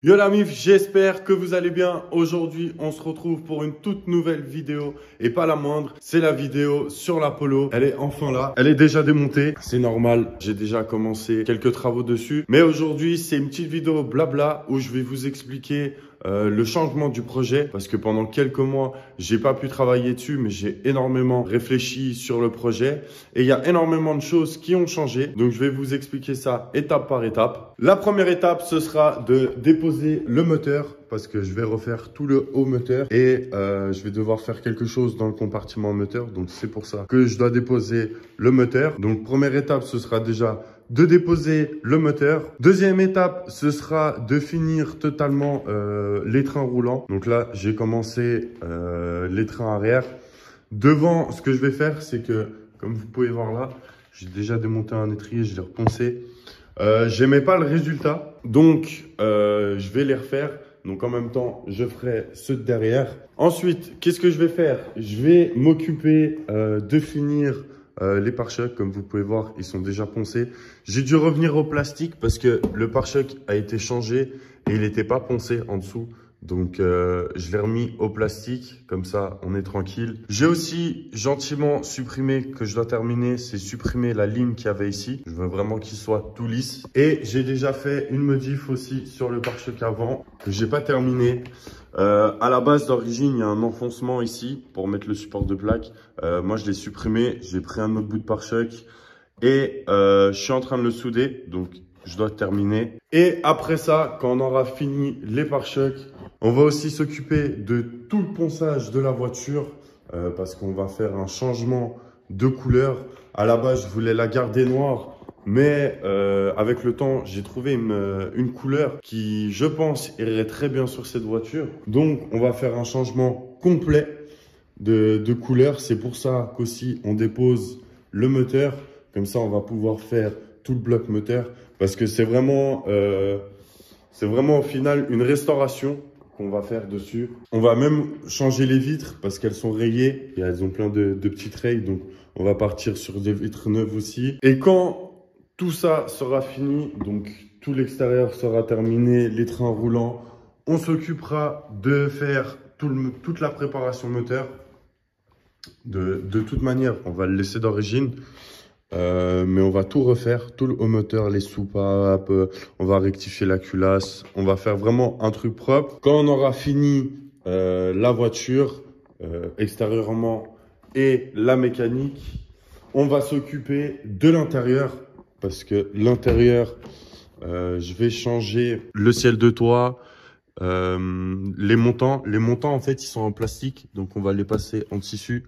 Yo la mif, j'espère que vous allez bien. Aujourd'hui, on se retrouve pour une toute nouvelle vidéo et pas la moindre. C'est la vidéo sur la Polo. Elle est enfin là. Elle est déjà démontée. C'est normal. J'ai déjà commencé quelques travaux dessus. Mais aujourd'hui, c'est une petite vidéo blabla où je vais vous expliquer le changement du projet parce que pendant quelques mois, j'ai pas pu travailler dessus, mais j'ai énormément réfléchi sur le projet et il y a énormément de choses qui ont changé. Donc, je vais vous expliquer ça étape par étape. La première étape, ce sera de déposer le moteur parce que je vais refaire tout le haut moteur et je vais devoir faire quelque chose dans le compartiment moteur. Donc, c'est pour ça que je dois déposer le moteur. Donc, première étape, ce sera déjà de déposer le moteur. Deuxième étape, ce sera de finir totalement les trains roulants. Donc là, j'ai commencé les trains arrière. Devant, ce que je vais faire, c'est que, comme vous pouvez voir là, j'ai déjà démonté un étrier, je l'ai reponcé. J'aimais pas le résultat, donc je vais les refaire. Donc en même temps, je ferai ceux de derrière. Ensuite, qu'est-ce que je vais faire? Je vais m'occuper de finir les pare-chocs. Comme vous pouvez voir, ils sont déjà poncés. J'ai dû revenir au plastique parce que le pare-choc a été changé et il n'était pas poncé en dessous. Donc, je l'ai remis au plastique, comme ça, on est tranquille. J'ai aussi gentiment supprimé, que je dois terminer, c'est supprimer la ligne qu'il y avait ici. Je veux vraiment qu'il soit tout lisse. Et j'ai déjà fait une modif aussi sur le pare-choc avant, que j'ai pas terminé. À la base d'origine, il y a un enfoncement ici pour mettre le support de plaque. Moi, je l'ai supprimé, j'ai pris un autre bout de pare-choc et je suis en train de le souder. Donc, je dois terminer. Et après ça, quand on aura fini les pare-chocs, on va aussi s'occuper de tout le ponçage de la voiture parce qu'on va faire un changement de couleur. À la base, je voulais la garder noire, mais avec le temps, j'ai trouvé une couleur qui, je pense, irait très bien sur cette voiture. Donc, on va faire un changement complet de couleur. C'est pour ça qu'aussi, on dépose le moteur. Comme ça, on va pouvoir faire tout le bloc moteur parce que c'est vraiment au final une restauration qu'on va faire dessus. On va même changer les vitres parce qu'elles sont rayées et elles ont plein de petites rayes. Donc, on va partir sur des vitres neuves aussi. Et quand tout ça sera fini, donc tout l'extérieur sera terminé, les trains roulants, on s'occupera de faire toute la préparation moteur. De toute manière, on va le laisser d'origine. Mais on va tout refaire, tout le haut moteur, les soupapes, on va rectifier la culasse, on va faire vraiment un truc propre. Quand on aura fini la voiture, extérieurement et la mécanique, on va s'occuper de l'intérieur parce que l'intérieur, je vais changer le ciel de toit, les montants en fait ils sont en plastique, donc on va les passer en tissu.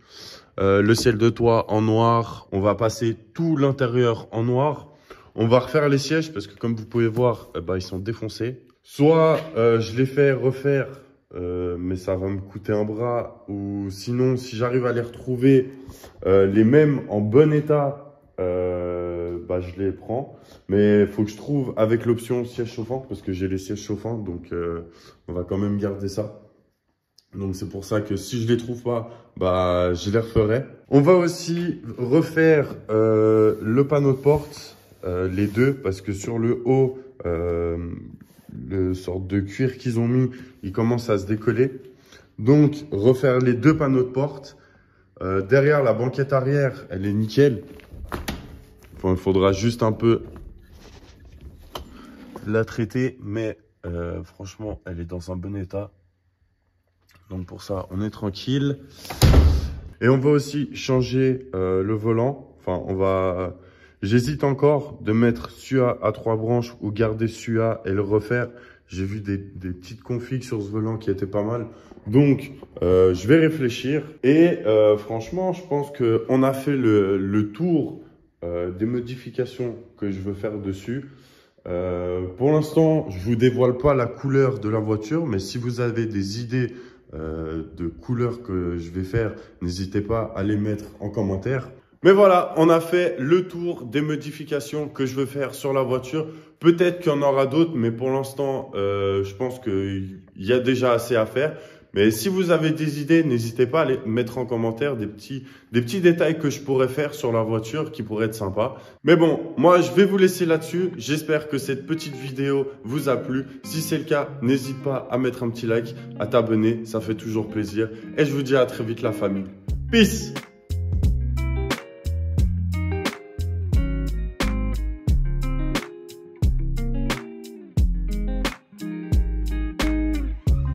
Le ciel de toit en noir, on va passer tout l'intérieur en noir. On va refaire les sièges parce que comme vous pouvez voir, ils sont défoncés. Soit je les fais refaire, mais ça va me coûter un bras. Ou sinon, si j'arrive à les retrouver les mêmes en bon état, je les prends. Mais il faut que je trouve avec l'option siège chauffant parce que j'ai les sièges chauffants. Donc on va quand même garder ça. Donc c'est pour ça que si je les trouve pas, je les referai. On va aussi refaire le panneau de porte, les deux, parce que sur le haut, le sorte de cuir qu'ils ont mis, il commence à se décoller. Donc refaire les deux panneaux de porte. Derrière, la banquette arrière, elle est nickel. Enfin, il faudra juste un peu la traiter, mais franchement, elle est dans un bon état. Donc pour ça, on est tranquille. Et on va aussi changer le volant. Enfin, j'hésite encore de mettre SUA à 3 branches ou garder SUA et le refaire. J'ai vu des petites configs sur ce volant qui étaient pas mal. Donc, je vais réfléchir. Et franchement, je pense qu'on a fait le tour des modifications que je veux faire dessus. Pour l'instant, je vous dévoile pas la couleur de la voiture, mais si vous avez des idées de couleurs que je vais faire, n'hésitez pas à les mettre en commentaire. Mais voilà, on a fait le tour des modifications que je veux faire sur la voiture. Peut-être qu'il y en aura d'autres, mais pour l'instant, je pense qu'il y a déjà assez à faire. Mais si vous avez des idées, n'hésitez pas à les mettre en commentaire des petits détails que je pourrais faire sur la voiture qui pourraient être sympas. Mais bon, moi, je vais vous laisser là-dessus. J'espère que cette petite vidéo vous a plu. Si c'est le cas, n'hésite pas à mettre un petit like, à t'abonner. Ça fait toujours plaisir. Et je vous dis à très vite, la famille. Peace!